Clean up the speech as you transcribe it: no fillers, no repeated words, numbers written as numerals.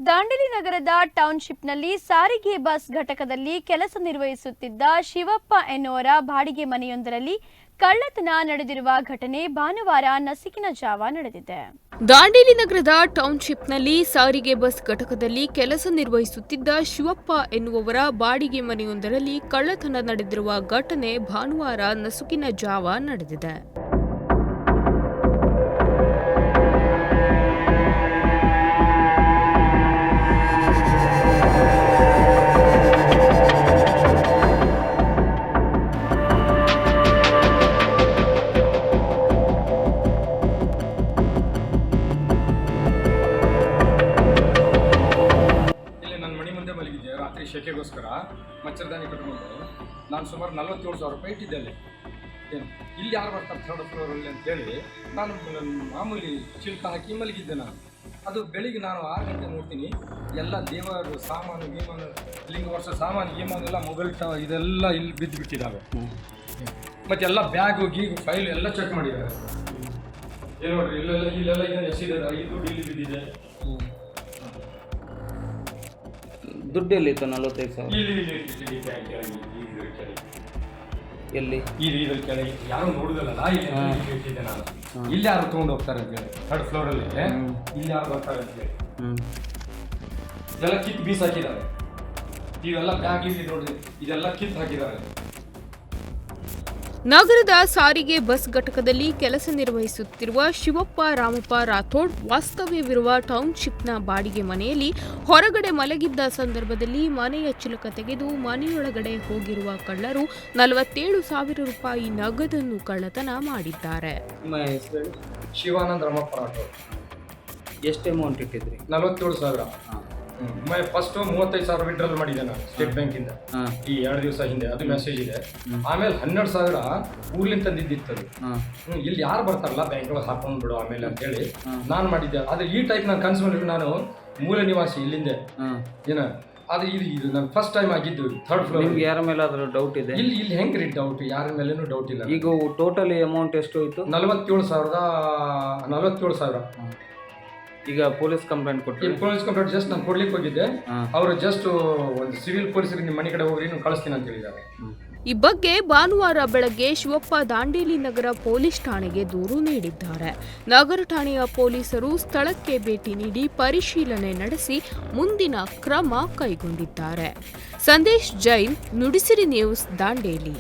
ದಾಂಡೇಲಿ ನಗರದ ಟೌನ್ಶಿಪ್ನಲ್ಲಿ ಸಾರಿಗೆ ಬಸ್ ಘಟಕದಲ್ಲಿ ಕೆಲಸ ನಿರ್ವಹಿಸುತ್ತಿದ್ದ ಶಿವಪ್ಪ ಎನ್ನುವರ ಬಾಡಿಗೆ ಮನೆಯೊಂದರಲ್ಲಿ ಕಳ್ಳತನ ನಡೆದಿರುವ ಘಟನೆ ಭಾನುವಾರ ನಸುಕಿನ ಜಾವ ನಡೆದಿದೆ. ದಾಂಡೇಲಿ ನಗರದ ಟೌನ್ಶಿಪ್ನಲ್ಲಿ ಸಾರಿಗೆ ಬಸ್ ಘಟಕದಲ್ಲಿ ಕೆಲಸ ನಿರ್ವಹಿಸುತ್ತಿದ್ದ ಶಿವಪ್ಪ ಎನ್ನುವವರ ಬಾಡಿಗೆ ಮನೆಯೊಂದರಲ್ಲಿ ಕಳ್ಳತನ ನಡೆದಿರುವ ಘಟನೆ ಭಾನುವಾರ ನಸುಕಿನ ಜಾವ ನಡೆದಿದೆ. ರಾತ್ರಿ ಶೆಕೆಗೋಸ್ಕರ ಮಚ್ಚರದಾನಿ ಕಟ್ಕೊಂಡು ನಾನು ಸುಮಾರು 47,000 ರೂಪಾಯಿ ಇಟ್ಟಿದ್ದೆ ಅಲ್ಲಿ. ಇಲ್ಲಿ ಯಾರು ಬರ್ತಾರೆ ಥರ್ಡ್ ಫ್ಲೋರಲ್ಲಿ ಅಂತೇಳಿ ನಾನು ಮಾಮೂಲಿ ಚಿಲ್ಕ ಹಾಕಿ ಮಲಗಿದ್ದೆ. ನಾನು ಅದು ಬೆಳಿಗ್ಗೆ ನಾನು 6 ಗಂಟೆ ನೋಡ್ತೀನಿ, ಎಲ್ಲ ದೇವರು ಸಾಮಾನು ಗೀಮಾನು ಲಿಂಗ ವರ್ಷ ಸಾಮಾನು ಗೀಮಾನು ಎಲ್ಲ ಮೊಬೈಲ್ ಇದೆಲ್ಲ ಇಲ್ಲಿ ಬಿದ್ದು ಬಿಟ್ಟಿದ್ದಾವೆ. ಮತ್ತು ಎಲ್ಲ ಬ್ಯಾಗು ಗೀಗು ಫೈಲ್ ಎಲ್ಲ ಚೆಕ್ ಮಾಡಿದ್ದಾರೆ. ಏನು ನೋಡ್ರಿ, ಇಲ್ಲೆಲ್ಲ ಇದನ್ನು ಎಸಿದ್ದಾರೆ, ಈ ದುಡ್ಡು ಇಲ್ಲಿ ಬಿದ್ದಿದೆ. ದುಡ್ಡು ಎಲ್ಲಿತ್ತು? 45,000 ಎಲ್ಲಿ? ಇದ್ರ ಕೆಳಗೆ ಯಾರು ನೋಡುದಲ್ಲ, ಇಲ್ಲಿ ಇಟ್ಟಿದ್ದೆ ನಾನು. ಇಲ್ಲಿ ಯಾರು ತೊಗೊಂಡು ಹೋಗ್ತಾರೆ ಅಂತ ಹೇಳಿ ಥರ್ಡ್ ಫ್ಲೋರಲ್ಲಿ ಇಲ್ಲಿ ಯಾರು ಬರ್ತಾರೆ ಅಂತ ಹೇಳಿ ಇದೆಲ್ಲ ಕಿತ್ತು ಬೀಸ್ ಹಾಕಿದ್ದಾರೆ. ಇವೆಲ್ಲ ಬ್ಯಾಗ್ ಇಲ್ಲಿ ನೋಡ್ರಿ, ಇದೆಲ್ಲ ಕಿತ್ತು ಹಾಕಿದ್ದಾರೆ. ನಗರದ ಸಾರಿಗೆ ಬಸ್ ಘಟಕದಲ್ಲಿ ಕೆಲಸ ನಿರ್ವಹಿಸುತ್ತಿರುವ ಶಿವಪ್ಪ ರಾಮಪ್ಪ ರಾಥೋಡ್ ವಾಸ್ತವ್ಯವಿರುವ ಟೌನ್ಶಿಪ್ನ ಬಾಡಿಗೆ ಮನೆಯಲ್ಲಿ ಹೊರಗಡೆ ಮಲಗಿದ್ದ ಸಂದರ್ಭದಲ್ಲಿ ಮನೆಯ ಚಿಲಕ ತೆಗೆದು ಮನೆಯೊಳಗಡೆ ಹೋಗಿರುವ ಕಳ್ಳರು 47,000 ರೂಪಾಯಿ ನಗದನ್ನು ಕಳ್ಳತನ ಮಾಡಿದ್ದಾರೆ. ಶಿವಾನಂದ್ ರಾಮಪ್ಪ ರಾಥೋಡ್. ಎಷ್ಟು ಅಮೌಂಟ್ ಇಟ್ಟಿದ್ರಿ? 47,000. ಫಸ್ಟ್ 35,000 ವಿಡ್ರಾಲ್ ಮಾಡಿದೆ ನಾನು ಸ್ಟೇಟ್ ಬ್ಯಾಂಕಿಂದ ಈ 2 ದಿವಸ ಹಿಂದೆ. ಅದು ಮೆಸೇಜ್ ಇದೆ. ಆಮೇಲೆ 12,000 ಊರ್ಲಿಂದ ತಂದಿದ್ದಿತ್ತು. ಇಲ್ಲಿ ಯಾರು ಬರ್ತಾರಲ್ಲ ಬ್ಯಾಂಕ್ ಒಳಗೆ ಹಾಕೊಂಡು ಬಿಡು ಆಮೇಲೆ ಅಂತ ಹೇಳಿ ನಾನು ಮಾಡಿದ್ದೆ. ಅದು ಈ ಟೈಪ್ ನಾನು ಕನ್ಸ್ಕೊಂಡಿದ್ದು. ನಾನು ಮೂಲ ನಿವಾಸಿ ಇಲ್ಲಿಂದ ಏನ ಅದು ಇದು ನಾನು ಫಸ್ಟ್ ಟೈಮ್ ಆಗಿದ್ದು ಥರ್ಡ್ ಫ್ಲೋರ್. ನಿಮ್ಗೆ ಯಾರ ಮೇಲಾದ್ರೂ ಡೌಟ್ ಇದೆ? ಇಲ್ಲಿ ಹೆಂಗೆ ರೀ ಡೌಟ್? ಯಾರ ಮೇಲೇನು ಡೌಟ್ ಇಲ್ಲ. ಈಗ ಟೋಟಲಿ ಅಮೌಂಟ್ ಎಷ್ಟು ಹೋಯ್ತು? 47,000. ಈಗ ಪೊಲೀಸ್ ಕಂಪ್ಲೇಂಟ್ ಕೊಟ್ಟು ಪೊಲೀಸ್ ಕಂಪ್ಲೇಂಟ್ ಜಸ್ಟ್ ನಾನು ಕೊಡ್ಲಿಕ್ಕೆ ಹೋಗಿದ್ದೆ. ಅವರು ಜಸ್ಟ್ ಒಂದು ಸಿವಿಲ್ ಪೊಲೀಸರಿಗೆ ನಿಮ್ಮ ಮನೆ ಕಡೆ ಹೋಗ್ರಿ ನೀವು ಕಳಿಸ್ತೀನಿ ಅಂತ ಹೇಳಿದ್ದಾರೆ. ಈ ಬಗ್ಗೆ ಭಾನುವಾರ ಬೆಳಗ್ಗೆ ಶಿವಪ್ಪ ದಾಂಡೇಲಿ ನಗರ ಪೊಲೀಸ್ ಠಾಣೆಗೆ ದೂರು ನೀಡಿದ್ದಾರೆ. ನಗರ ಠಾಣೆಯ ಪೊಲೀಸರು ಸ್ಥಳಕ್ಕೆ ಭೇಟಿ ನೀಡಿ ಪರಿಶೀಲನೆ ನಡೆಸಿ ಮುಂದಿನ ಕ್ರಮ ಕೈಗೊಂಡಿದ್ದಾರೆ. ಸಂದೇಶ್ ಜೈನ್, ನುಡಿಸಿರಿ ನ್ಯೂಸ್, ದಾಂಡೇಲಿ.